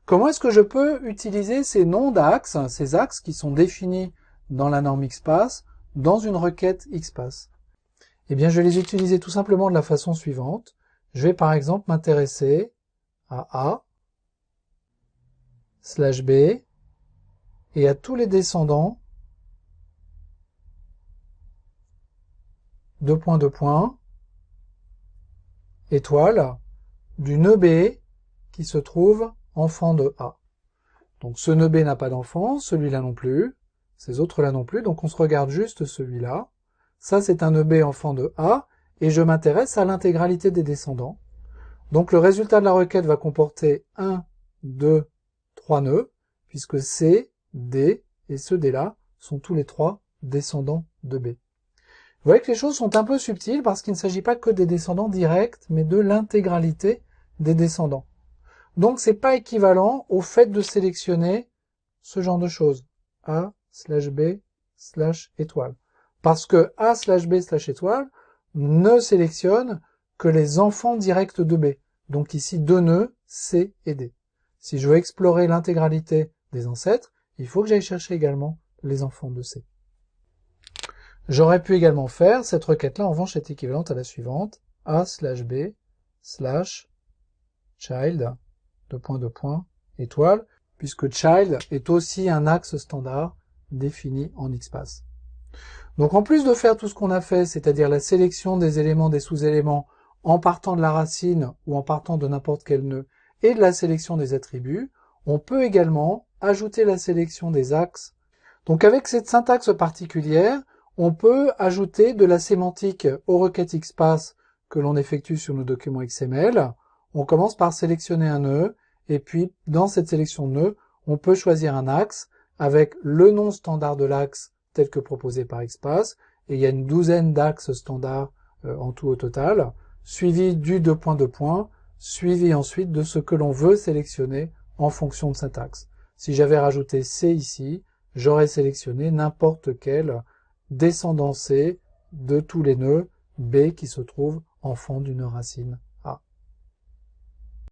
Comment est-ce que je peux utiliser ces noms d'axes, ces axes qui sont définis dans la norme XPath, dans une requête XPath? Eh bien, je vais les utiliser tout simplement de la façon suivante. Je vais par exemple m'intéresser à A, /B, et à tous les descendants, deux points, étoile, du nœud B qui se trouve enfant de A. Donc ce nœud B n'a pas d'enfant, celui-là non plus, ces autres-là non plus, donc on se regarde juste celui-là. Ça, c'est un nœud B enfant de A, et je m'intéresse à l'intégralité des descendants. Donc le résultat de la requête va comporter 1, 2, 3 nœuds, puisque C, D et ce D-là sont tous les trois descendants de B. Vous voyez que les choses sont un peu subtiles parce qu'il ne s'agit pas que des descendants directs, mais de l'intégralité des descendants. Donc c'est pas équivalent au fait de sélectionner ce genre de choses. A/B/étoile. Parce que A/B/étoile ne sélectionne que les enfants directs de B. Donc ici deux nœuds, C et D. Si je veux explorer l'intégralité des ancêtres, il faut que j'aille chercher également les enfants de C. J'aurais pu également faire, cette requête-là en revanche est équivalente à la suivante, A/B/child, étoile, puisque child est aussi un axe standard défini en XPath. Donc en plus de faire tout ce qu'on a fait, c'est-à-dire la sélection des éléments, des sous-éléments, en partant de la racine ou en partant de n'importe quel nœud, et de la sélection des attributs, on peut également ajouter la sélection des axes. Donc avec cette syntaxe particulière, on peut ajouter de la sémantique aux requêtes XPath que l'on effectue sur nos documents XML. On commence par sélectionner un nœud, et puis dans cette sélection de nœuds, on peut choisir un axe avec le nom standard de l'axe tel que proposé par XPath, et il y a une douzaine d'axes standards en tout au total, suivi du deux points, suivi ensuite de ce que l'on veut sélectionner en fonction de cet axe. Si j'avais rajouté C ici, j'aurais sélectionné n'importe quel descendant C de tous les nœuds B qui se trouvent en fond d'une racine